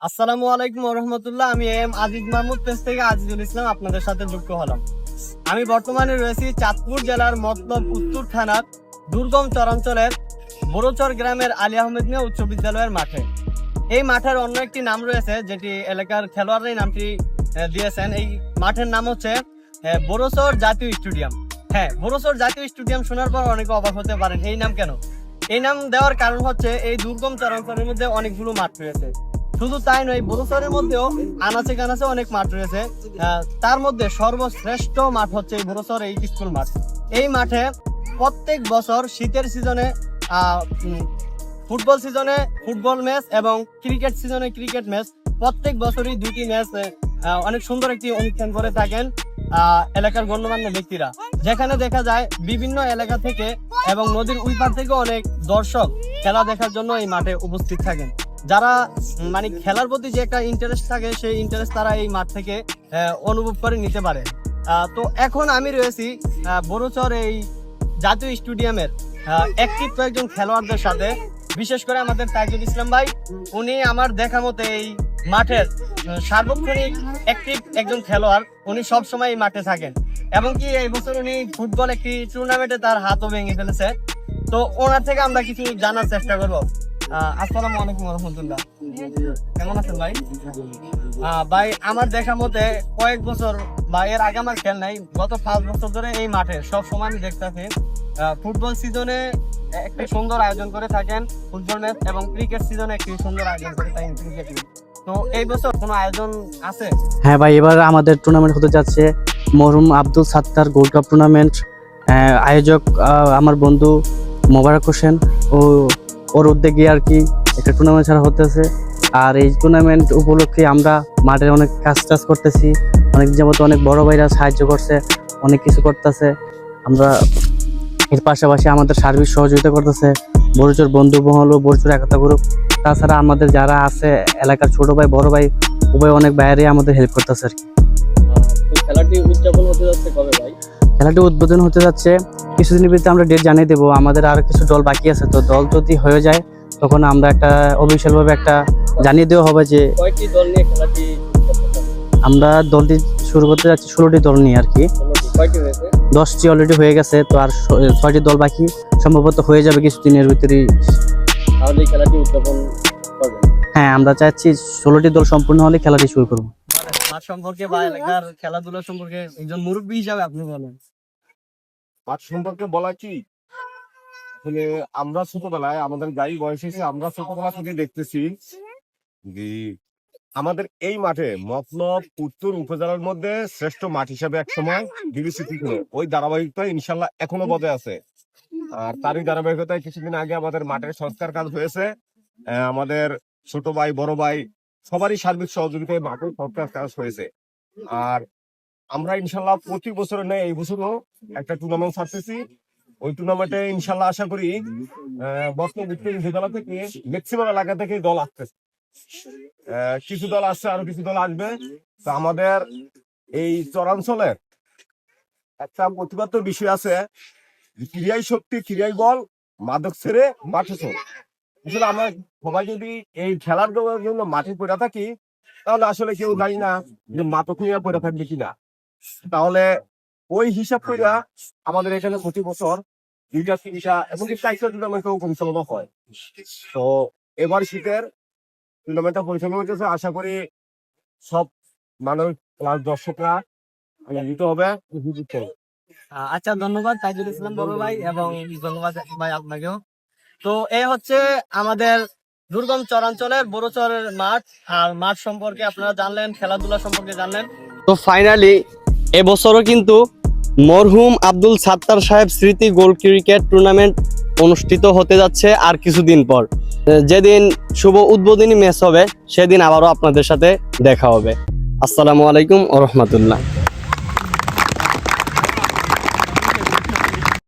আসসালামু আলাইকুম রহমতুল্লাহ। আমি এম আজিজ মাহমুদ পেজ থেকে আজিজুল ইসলাম আপনাদের সাথে যুক্ত হলাম। আমি বর্তমানে রয়েছি চাঁদপুর জেলার মতলব উত্তর থানার দুর্গম চরাঞ্চলের বড়চর গ্রামের আলী আহমেদ মিয়া উচ্চ বিদ্যালয়ের মাঠে। এই মাঠের অন্য একটি নাম রয়েছে, যেটি এলাকার খেলোয়াড়রাই নামটি দিয়েছেন। এই মাঠের নাম হচ্ছে বড়চর জাতীয় স্টেডিয়াম। হ্যাঁ, বড়চর জাতীয় স্টেডিয়াম শোনার পর অনেকে অবাক হতে পারেন, এই নাম কেন? এই নাম দেওয়ার কারণ হচ্ছে এই দুর্গম চরাঞ্চলের মধ্যে অনেকগুলো মাঠ রয়েছে। শুধু তাই নয়, বড়চরের মধ্যেও আনাচে কানাচে অনেক মাঠ রয়েছে। তার মধ্যে সর্বশ্রেষ্ঠ মাঠ হচ্ছে এই বড়চর এই স্কুল মাঠ। এই মাঠে প্রত্যেক বছর শীতের সিজনে ফুটবল সিজনে ফুটবল ম্যাচ এবং ক্রিকেট সিজনে ক্রিকেট ম্যাচ, প্রত্যেক বছরই দুটি ম্যাচ অনেক সুন্দর একটি অনুষ্ঠান করে থাকেন এলাকার গণ্যমান্য ব্যক্তিরা, যেখানে দেখা যায় বিভিন্ন এলাকা থেকে এবং নদীর ওই পার থেকে অনেক দর্শক খেলা দেখার জন্য এই মাঠে উপস্থিত থাকেন। যারা মানে খেলার প্রতি যে একটা ইন্টারেস্ট থাকে, সেই ইন্টারেস্ট তারা এই মাঠ থেকে অনুভব করে নিতে পারে। তো এখন আমি রয়েছি বড়চর এই জাতীয় স্টেডিয়ামের অ্যাক্টিভ কয়েকজন খেলোয়াড়দের সাথে। বিশেষ করে আমাদের তাইজুল ইসলাম ভাই, উনি আমার দেখা মতে এই মাঠের সার্বক্ষণিক অ্যাক্টিভ একজন খেলোয়াড়। উনি সব সময় এই মাঠে থাকেন এবং কি এই বছর উনি ফুটবল একটি টুর্নামেন্টে তার হাতও ভেঙে ফেলেছে। তো ওনার থেকে আমরা কিছু জানার চেষ্টা করবো। আসসালামু আলাইকুম রহমতুল্লাহ, কেমন আছেন ভাই? ভাই, আমার দেখা মতে কয়েক বছর বা এর আগে আমার খেল নাই, গত 5 বছর ধরে এই মাঠে সব সময় আমি দেখতেছি ফুটবল সিজনে একটি সুন্দর আয়োজন করে থাকেন ফুটবল ম্যাচ, এবং ক্রিকেট সিজনে একটি সুন্দর আয়োজন করে থাকেন ক্রিকেট। তো এই বছর কোনো আয়োজন আছে? হ্যাঁ ভাই, এবার আমাদের টুর্নামেন্ট হতে যাচ্ছে মরহুম Abdul Sattar gold cup tournament. আয়োজক আমার বন্ধু মোবারক হোসেন, ওর উদ্যোগে আর কি একটা টুর্নামেন্ট ছাড়া হতেছে। আর এই টুর্নামেন্ট উপলক্ষে আমরা মাঠে অনেক কাজ করতেছি। অনেক যাবত অনেক বড় ভাইরা সাহায্য করছে, অনেক কিছু করতেছে। আমরা এর পাশাপাশি আমাদের সার্বিক সহযোগিতা করতেছে বড়চর বন্ধু মহল ও বড়চর একতা গ্রুপ। তাছাড়া আমাদের যারা আছে এলাকার ছোট ভাই বড় ভাই উভয় অনেক বাইরে আমাদের হেল্প করতেছে আর কি। খেলাটি উদযাপন হতে যাচ্ছে কবে ভাই? খেলাটি উদ্বোধন হতে যাচ্ছে কিছুদিনের ভিতরে, আমরা ডেট জানিয়ে দেবো। আমাদের আরো কিছু দল বাকি আছে, তো দল যদি হয়ে যায় তখন আমরা একটা অফিসিয়ালভাবে একটা জানিয়ে দেওয়া হবে যে কয়টি দল নিয়ে খেলাটি আমরা দলটি শুরু করতে যাচ্ছি। 16টি দল নিয়ে আর কি। কয়টি হয়েছে? 10টি অলরেডি হয়ে গেছে, তো আর 6টি দল বাকি, সম্ভবত হয়ে যাবে কিছুদিনের ভিতরেই। তাহলে খেলাটি উদযাপন করবেন? হ্যাঁ, আমরা চাচ্ছি 16টি দল সম্পূর্ণ হলে খেলাটি শুরু করবো। মাঠ সম্পর্কে বা এলাকার খেলাধুলা সম্পর্কে একজন মুরব্বী হিসাবে আপনি বলেন। মাঠ সম্পর্কে বলা কি, আসলে আমরা ছোটবেলায় আমাদের গাড়ি বয়স হয়েছে, আমরা ছোটবেলা থেকে দেখতেছি যে আমাদের এই মাঠে মতলব উত্তর উপজেলার মধ্যে শ্রেষ্ঠ মাঠ হিসাবে একসময় বিবেচিত ছিল। ওই ধারাবাহিকতা ইনশাল্লাহ এখনো বজায় আছে। আর তারই ধারাবাহিকতায় কিছুদিন আগে আমাদের মাঠের সংস্কার কাজ হয়েছে। আমাদের ছোট ভাই বড় ভাই সবারই সার্বিক সহযোগিতায় মাঠের সংস্কার কাজ হয়েছে। আর আমরা ইনশাল্লাহ প্রতি বছর নেই এই বছরও একটা টুর্নামেন্ট ছাড়তেছি। ওই টুর্নামেন্টে ইনশাল্লাহ আশা করি বর্তমান উপজেলা থেকে ম্যাক্সিমাম এলাকা থেকে দল আসতেছে। কিছু দল আসছে, আরো কিছু দল আসবে। তো আমাদের এই চরাঞ্চলের একটা প্রতিবাদ্য বিষয় আছে, ক্রিয়াই শক্তি ক্রিয়াই বল, মাদক ছেড়ে মাঠে চল। আসলে আমরা সবাই যদি এই খেলার জন্য মাঠে পড়ে থাকি, তাহলে আসলে কেউ জানি না যে মাদক নিয়ে পড়ে থাকবে কিনা। তাহলে ওই হিসাব করে আমাদের এখানে প্রতি বছর 2টা 3টা এবং 4টা টুর্নামেন্ট পরিচালনা হয়। তো এবার শীতের টুর্নামেন্টটা পরিচালনা হইতেছে। আশা করি সব মানুষ দর্শকরা দিতে হবে। আচ্ছা, ধন্যবাদ তাইজুল ইসলাম বড় ভাই, এবং ধন্যবাদ ভাই আপনাকেও। তো এই হচ্ছে আমাদের দুর্গম চরাঞ্চলের বড়চরের মাঠ। আর মাঠ সম্পর্কে আপনারা জানলেন, খেলাধুলা সম্পর্কে জানলেন। তো ফাইনালি এবছরও কিন্তু মরহুম আব্দুল সাত্তার সাহেব স্মৃতি গোল্ড ক্রিকেট টুর্নামেন্ট অনুষ্ঠিত হতে যাচ্ছে আর কিছুদিন পর। যেদিন শুভ উদ্বোধনী ম্যাচ হবে সেদিন আবারও আপনাদের সাথে দেখা হবে। আসসালামু আলাইকুম ওয়া রাহমাতুল্লাহ।